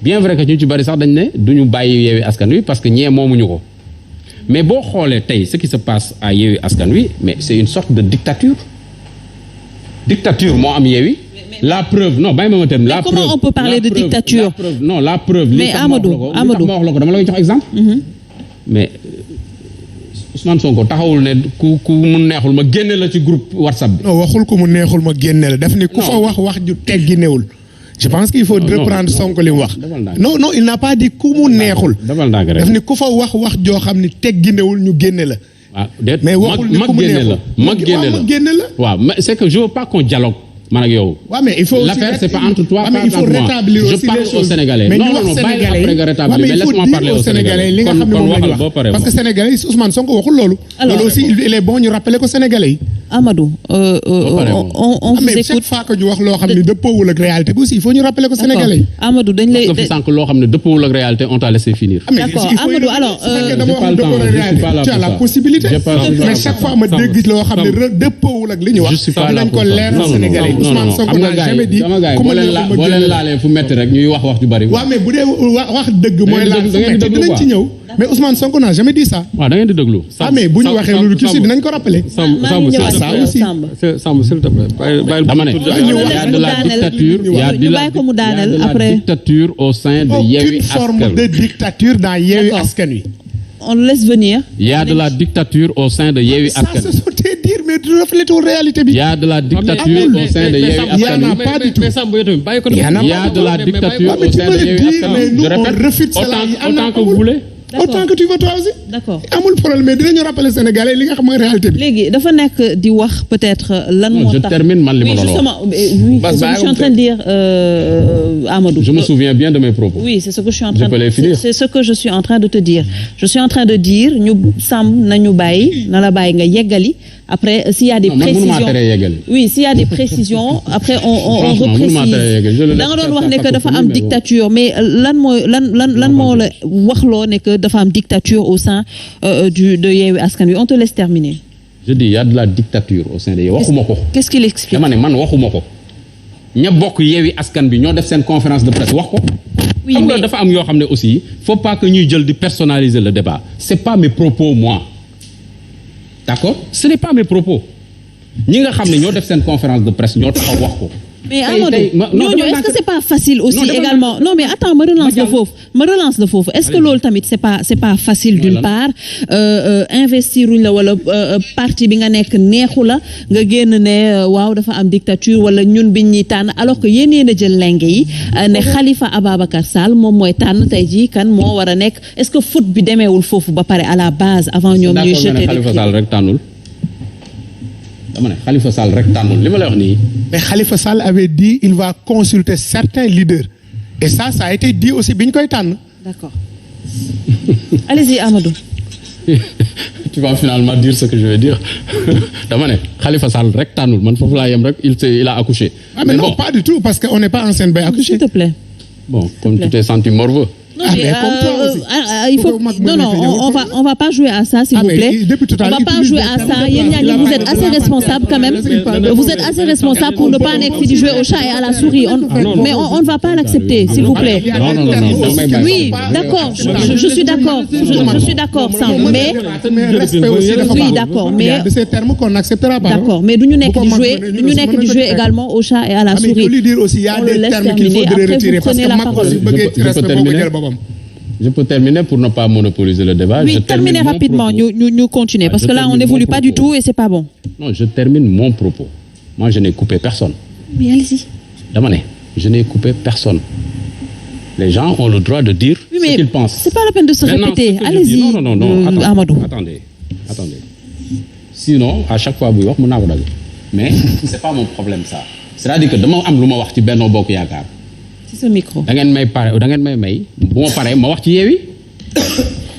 bien vrai que ñu ci bari sax dañ ne duñu bàyyi Yewwi Askan Wi parce que ñee moomuñu ko mais boo xoolee tey ce qui se passe à Yewwi Askan Wi mais c'est une sorte de dictature moo am Yewwi. La preuve non bàyyi ma terme la preuve comment on peut parler de dictature la preuve mais Amadou ma wax la ko dama la koy jox exemple mais Ousmane Sonko taxawul ne ku mu neexul ma génne la ci groupe WhatsApp bi. non waxul ko mu neexul ma génne la daf ni ku fa wax ju teggi newul je pense qu'il faut reprendre Sonko li mu wax non il n'a pas dit ku mu neexul daf ni ku fa wax joo xam ni teggi newul ñu génne la mais waxul ni ku mu neexul ma génne la waaw mais c'est que je veux pas qu'on dialogue man ak yow. waaw mais il faut l'affaire c'est pas entre toi mais il faut rétablir aussi je parle aux Sénégalais. mais non bàyyi après nga rétablir mais laisse-moi parler aux Sénégalais li nga xam ne moom la ñu wax parce que Sénégalais yi Ousmane Sonko waxul loolu. loolu aussi il est bon ñu rappeler ko Sénégalais yi. Amadou. on vous écoute chaque fois que ñu wax loo xam ne dëppoowul ak réalité bi aussi il faut ñu rappeler ko Sénégalais yi. Amadou dañ lay fi sànq loo xam ne dëppoowul ak réalité on t'a laissé finir. d'accord Amadou alors. tu as la possibilité mais chaque fois ma dégg loo xam ne dëppoowul ak li ñu wax. dinañ ko leeral Sénégalais yi Ousmane Sonko n'a jamais dit boo leen laalee fu metti rek ñuy wax ju bari. waaw mais bu dee wax dëgg mooy laal fu metti dinañ ci ñëw mais Ousmane Sonko n'a jamais dit ça. waaw da ngeen di déglu. mais bu ñu waxee loolu tuuti dinañ ko rappeler. Samb s'il te plaît. dama ne y a de la dictature dictature au sein de Yewwi Askan Wi. Aucune forme de dictature dans Yewwi Askan Wi. On le laisse venir. Il y a de la dictature au sein de Yewwi Askan Wi. Ça, c'est dire, mais tu reflètes la réalité. Il y a de la dictature au sein de Yewwi Askan Wi. Il n'y en a pas du tout. Il y a de la dictature au sein de Yewwi Askan Wi. Je répète, autant que vous voulez. Autant que tu veux toi aussi. D'accord. amul problème mais dinañu rappeler Sénégalais li nga xam mooy réalité bi. léegi dafa nekk di wax peut-être lan moo tax. je termine man li ma doon wax. justement oui c'est ce que je suis en train de dire Amadou. je me souviens bien de mes propos. oui c'est ce que je suis en train je peux les finir. c'est ce que je suis en train de te dire. je suis en train de dire ñu sàmm nañu bàyyi na la bàyyi nga yeggali après s'il y a des précisions oui s'il y a des précisions après on reprécise da nga doon wax ne que dafa am dictature mais lan moo la waxloo ne que dafa am dictature au sein de Yewwi Askan Wi on te laisse terminer. je dis il y a de la dictature au sein de Yewwi waxuma ko. qu'est-ce qu'il explique. dama ne man waxuma ko ña bokk Yewwi Askan bi ñoo def seen conférence de presse wax ko. oui xam nga dafa am yoo xam ne aussi faut pas que ñuy jël di personnaliser le débat c'est pas mes propos moi d'accord ce n'est pas mes propos ñi nga xam ne ñoo def seen conférence de presse ñoo taxaw wax ko. mais Amadou ñooñu est-ce que c'est pas facile aussi également non mais attends ma relance la foofu est-ce que loolu tamit c'est pas facile d'une part investiruñ la wala parti bi nga nekk neexu la nga génn ne waaw dafa am dictature wala ñun biñ ñuy tànn alors que yéen a jël lenge yi ne Khalifa Ababacar Sall moom mooy tànn tey jii kan moo war a nekk est-ce que foot bi demeewul foofu ba pare à la base avant ñoom ñuy jeter Khalifa Sall rek tànnul dama ne Khalifa Sall rek tànnul li ma lay wax nii. mais Khalifa Sall avait dit il va consulter certains leaders et ça a été dit aussi bi ñu koy tànn. d'accord allez-y Amadou. tu vas finalement dire ce que je vais dire dama ne Khalifa Sall rek tànnul man foofu laa yem rek il a accouché. mais non pas du tout parce que on n'est pas enceinte bay accoucher. s'il te plaît. bon comme tu t'es senti morveux. il faut non on va pas jouer à ça s'il vous plaît on va pas jouer à ça yéen ñaar ñi vous êtes assez responsable quand même vous êtes assez responsable pour ne pas nekk fi di jouer au chat et à la souris mais on ne va pas l'accepter s'il vous plaît oui d'accord je suis d'accord Samb mais oui d'accord mais de ces termes qu'on n'acceptera pas d'accord mais duñu nekk di jouer également au chat et à la souris on le laisse terminer après vous prenez la parole. Je peux terminer pour ne pas monopoliser le débat. Oui, terminez rapidement, nous continuer, parce que là, on n'évolue pas du tout et c'est pas bon. Non, je termine mon propos. Moi, je n'ai coupé personne. Oui, allez-y. Damane, je n'ai coupé personne. Les gens ont le droit de dire ce qu'ils pensent. C'est pas la peine de se répéter. Allez-y. Non, Amadou. Attendez. Sinon, à chaque fois, mais c'est pas mon problème, ça. C'est-à-dire que demain, je vais wax ci Benno Bokk Yaakaar. ci sa micro. da ngeen may may bu ma paree ma wax ci Yewwi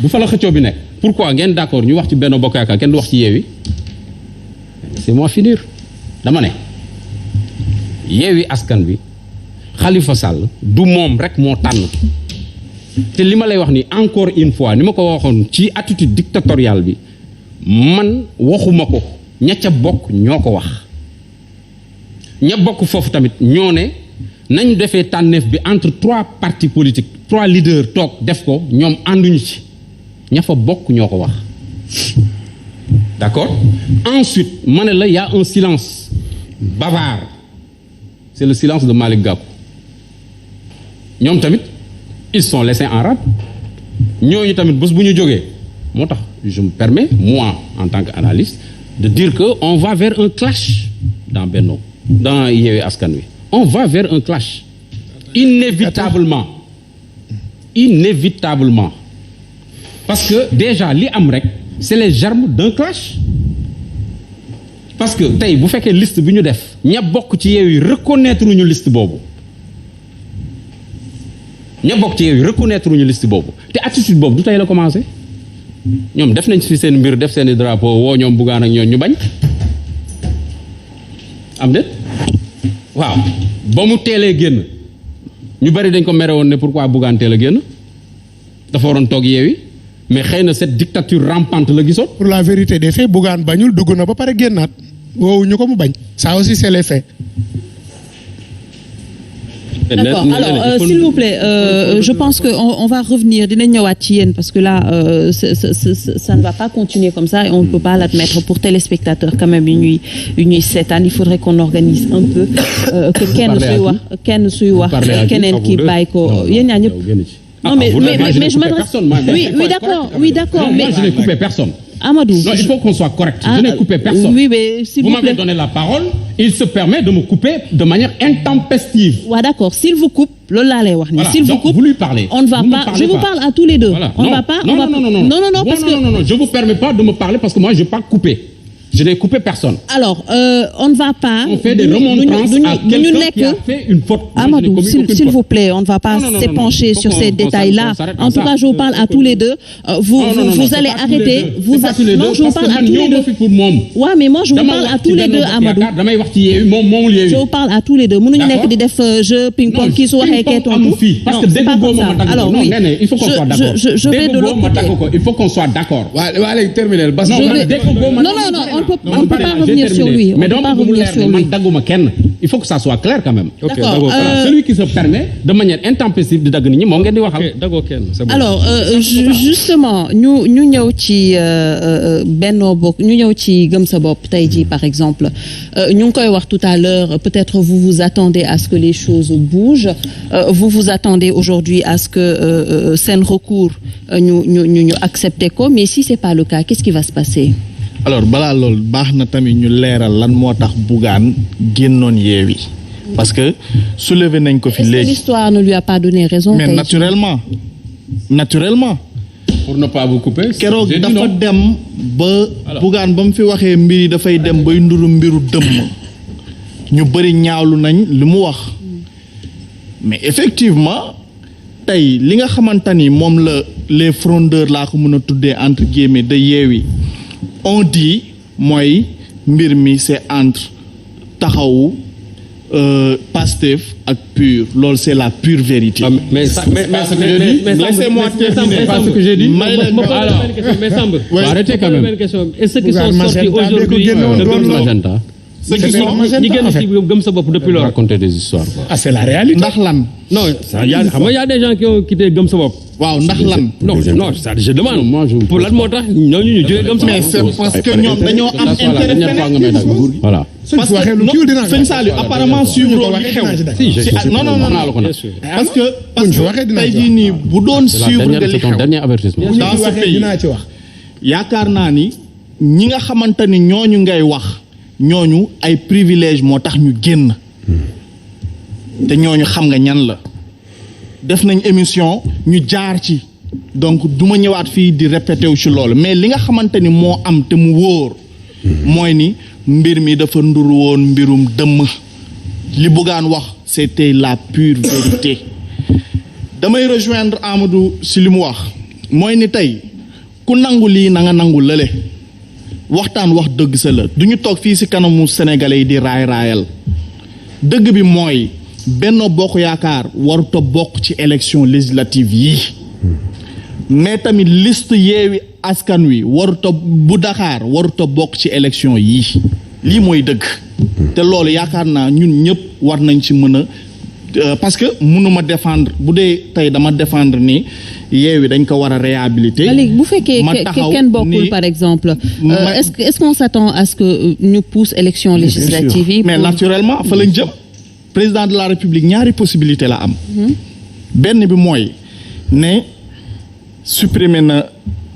bu fa la xëccoo bi nekk pourquoi ngeen d'accord ñu wax ci Benno Bokk Yaakaar kenn du wax ci Yewwi c'est moi finir dama ne Yewwi Askan Wi Khalifa Sall du moom rek moo tànn te li ma lay wax ni encore une fois ni ma ko waxoon ci attitude dictatoriale bi man waxuma ko ña ca bokk ñoo ko wax ña bokk foofu tamit ñoo ne nañu defee tànneef bi entre 3 partis politiques 3 leaders toog def ko ñoom ànduñu ci ña fa bokk ñoo ko wax d'accord ensuite ma ne la y a un silence bavard c'est le silence de Malick Gakou ñoom tamit ils sont laissés en rade ñooñu tamit bés bu ñu jógee moo tax je me permets moi en tant qu'analyste de dire que on va vers un clash dans Benno dans Yewwi Askan Wi on va vers un clash inévitablement parce que déjà li am rek c'est les germes d'un clash parce que tey bu fekkee liste bi ñu def ña bokk ci Yewwi reconnaître ñu liste boobu te attitude boobu du tey la commencé ñoom def nañ fi seen mbir def seen i drapeau woo ñoom Bougane ak ñoom ñu bañ am déet waaw ba mu teelee génn ñu bari dañ ko mere woon ne pourquoi Bougane teel a génn dafa waroon toog Yewwi mais xëy na cette dictature rampante la gisoon. pour la vérité des faits Bougane bañul dugg na ba pare génnaat woowu ñu ko mu bañ ça aussi c'est les faits. D'accord. Alors, s'il vous plaît, je pense qu'on va revenir dinañ ñëwaat ci yéen parce que là ça ne va pas continuer comme ça et on ne peut pas l'admettre pour téléspectateurs quand même yu ñuy seetaan il faudrait qu'on organise un peu que kenn suy wax keneen ki bàyyi ko yéen ñaar ñëpp. Non mais je m'adresse. Oui d'accord mais moi je n'ai coupé personne. Amadou. Non, il faut qu'on soit correct. Je n'ai coupé personne. Oui, mais s'il vous plaît. Vous m'avez donné la parole, il se permet de me couper de manière intempestive. Ouais, d'accord. S'il vous coupe, loolu laa lay wax ni. Voilà. S'il vous coupe, vous lui parlez. On ne va pas. Je vous parle à tous les deux. Voilà. On ne va pas. Non, parce que non, je vous permets pas de me parler parce que moi je n'ai pas coupé. Je n'ai coupé personne. Alors, on ne va pas. On fait des remontrances à quelqu'un qui a fait une faute. Amadou, s'il vous plaît, on ne va pas s'épancher sur ces détails-là. En tout cas, je vous parle à tous les deux. Vous allez arrêter. Non, je vous parle à tous les deux. Ouais, mais moi je vous parle à tous les deux, Amadou. Je vous parle à tous les deux. Mënuñu nekk di def jeu ping-pong kii su waxee kee tontu. Parce que dès que ça. Alors oui, il faut qu'on soit d'accord. Je vais de l'autre côté. Il faut qu'on soit d'accord. Non. On ne peut pas revenir sur lui. Mais donc, il faut que ça soit clair quand même. D'accord. Celui qui se permet de manière intempestive de dagg nit ñi moom ngeen di waxal. Alors justement ñu ñëw ci Benno Bokk ñu ñëw ci Gëm sa bopp tey jii par exemple ñu ngi koy wax tout à l'heure peut-être vous vous attendez à ce que les choses bougent vous attendez aujourd'hui à ce que seen recours ñu accepter ko mais si c'est pas le cas qu'est-ce qui va se passer? Alors balaa loolu baax na tamit ñu leeral lan moo tax Bougane génnoon Yewwi parce que soulevé nañ ko fi léegi. Est-ce que l'histoire ne lui a pas donné raison? Mais naturellement. Pour ne pas vous couper. Keroog dafa dem ba Bougane ba mu fi waxee mbir yi dafay dem bay nduru mbiru dëmm ñu bëri ñaawlu nañ li mu wax mais effectivement tey li nga xamante ni moom la les frondeurs laa ko mën a tuddee entre guillemets de Yewwi on dit mooy mbir mi c'est entre taxawu Pastef ak PUR loolu c'est la pure vérité. Mais laissez-moi terminer pas ce que j'ai dit. Mais Samb, arrêtez quand même. Est-ce qu'ils sont sortis aujourd'hui de Magenta? Ceux qui sont ñi génn ci Gëm sa bopp depuis lors. Raconter des histoires. Ah, c'est la réalité. Ndax lan. Non, ça y a des gens qui ont quitté Gëm sa bopp. waaw ndax lan. Non, ça je demande. Moi je pour lan moo tax ñooñu ñu jógee Gëm sa bopp. Mais c'est parce que ñoom dañoo am intérêt. Voilà. Parce que Sëñ Saliou apparemment suivre li xew. Non. Parce que tey jii nii bu doon suivre nga li xew. Dernier avertissement. Dans ce pays yaakaar naa ni ñi nga xamante ni ñooñu ngay wax ñooñu ay privilège moo tax ñu génn te ñooñu xam nga ñan la def nañ émission ñu jaar ci donc duma ñëwaat fii di répété wu ci loolu mais li nga xamante ni moo am te mu wóor mooy ni mbir mi dafa nduru woon mbirum dëmm li Bougane wax c'était la pure vérité damay rejoindre Amadou ci li mu wax mooy ni tey ku nangu lii na nga nangu lële waxtaan wax dëgg sa la du ñu toog fii ci kanamu sénégalais yi di raayal dëgg bi mooy Benno Bokk Yaakaar waruta bokk ci élection législative yi mais tamit liste Yewwi Askan Wi waruta bu Dakar waruta bokk ci élection yi lii mooy dëgg te loolu yaakaar naa ñun ñëpp war nañ ci mën a parce que mënuma défendre bu dee tey dama défendre ni Yewwi dañ ko war a réhabiliter. léegi bu fekkee kenn bokkul par exemple. est-ce qu'on s'attend à ce que ñu pousse élection législative yi. mais naturellement fa lañ jëm. président de la République ñaari possibilité la am. benn bi mooy ne supprimer na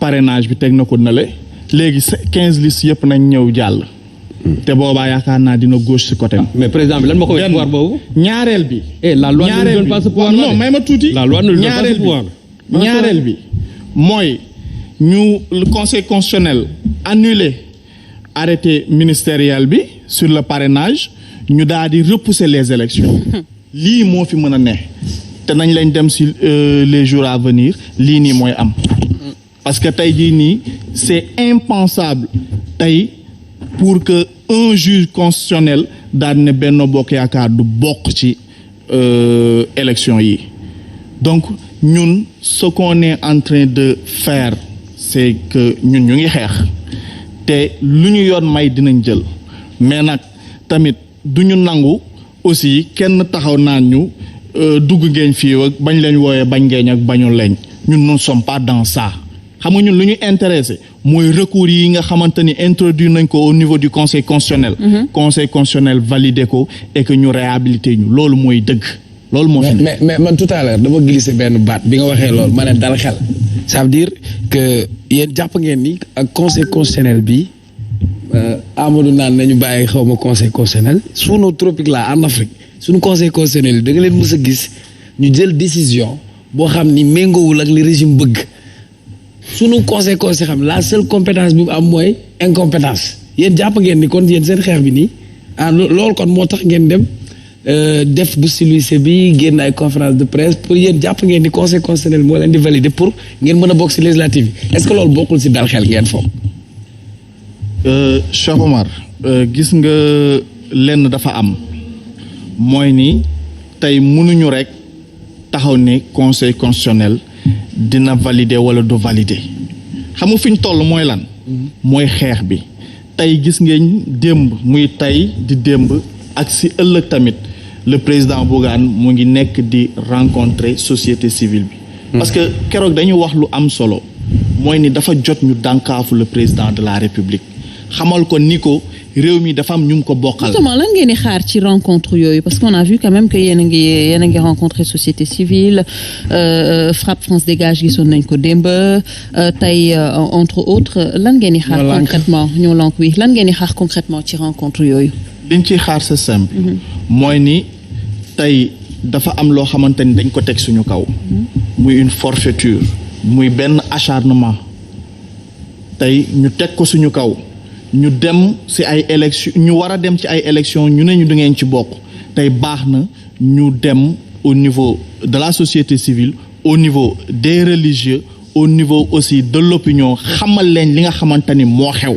parrainage bi teg na ko nale léegi 15 listes yëpp nañ ñëw jàll. te boobaa yaakaar naa dina gauche ci côté. mais président bi lan moo ko pouvoir boobu. ñaareel bi. la loi ne donne pas ce pouvoir. non may ma tuuti. la loi ne donne pas ce pouvoir. ñaareel bi mooy ñu le conseil constitutionnel annulé arrêté ministériel bi sur le parrainage ñu daal di repousser les élections lii moo fi mën a ne te nañ lañ dem ci les jours à venir lii nii mooy am parce que tey jii nii c'est impensable tey pour que un juge constitutionnel daal ne Benno Bokk Yaakaar du bokk ci élection yi donc ñun ce qu'on est en train de faire c'est que ñun ñu ngi xeex te lu ñu yoon may dinañ jël mais nag tamit du ñu nangu aussi kenn taxaw naan ñu dugg ngeen fii ak bañ leen wooyee bañ ngeen ak bañul leen ñun ne sommes pas dans ça xam nga ñun lu ñu intéressé mooy recours yi nga xamante ni introduire nañ ko au niveau du conseil constitutionnel. Conseil constitutionnel validé ko et que ñu réhabilité ñu loolu mooy dëgg. loolu moo fi mais man tout à l'heure dama glissé benn baat bi nga waxee loolu ma ne dal xel ça veut dire que yéen jàpp ngeen ni ak conseil constitutionnel bi Amadou naan nañu bàyyi xaw ma conseil constitutionnel sous nos tropiques là en Afrique suñu conseil constitutionnel da nga leen mës a gis ñu jël décision boo xam ni méngoowul ak li régime bëgg sunu conseil constitutionnel la seule compétence bi mu am mooy incompétence yéen jàpp ngeen ni kon yéen seen xeex bi nii loolu kon moo tax ngeen dem. def bu silvissé bi génn ay conférence de presse pour yéen jàpp ngeen ni conseil constitutionnel moo leen di valider pour ngeen mën a bokk ci législative yi est-ce que loolu bokkul ci dal xel ngeen foog. Cheikh Omar gis nga lenn dafa am mooy ni tey mënuñu rek taxaw ne conseil constitutionnel dina valider wala du valider xam nga fi ñu toll mooy lan. mooy xeex bi tey gis ngeen démb muy tey di démb ak ci ëllëg tamit. le président Bougane mu ngi nekk di rencontrer société civile bi. parce que keroog dañu wax lu am solo mooy ni dafa jot ñu dànkaafu le président de la République xamal ko ni ko réew mi dafa am ñu ko bokkal. justement lan ngeen di xaar ci rencontre yooyu parce qu'on a vu quand même que yéen a ngi rencontrer société civile Frapp France Dégage gisoon nañ ko démb tey entre autres lan ngeen di xaar concrètement ñoo lank wi lan ngeen di xaar concrètement ci rencontre yooyu. liñ ciy xaar c'est simple. mooy ni tey dafa am loo xamante ni dañ ko teg suñu kaw. muy une forfaiture. muy benn acharnement. tey ñu teg ko suñu kaw. ñu dem ci ay élections ñu war a dem ci ay élections ñu ne ñu du ngeen ci bokk. tey baax na ñu dem au niveau de la société civile au niveau des religieux au niveau aussi de l'opinion xamal leen li nga xamante ni moo xew.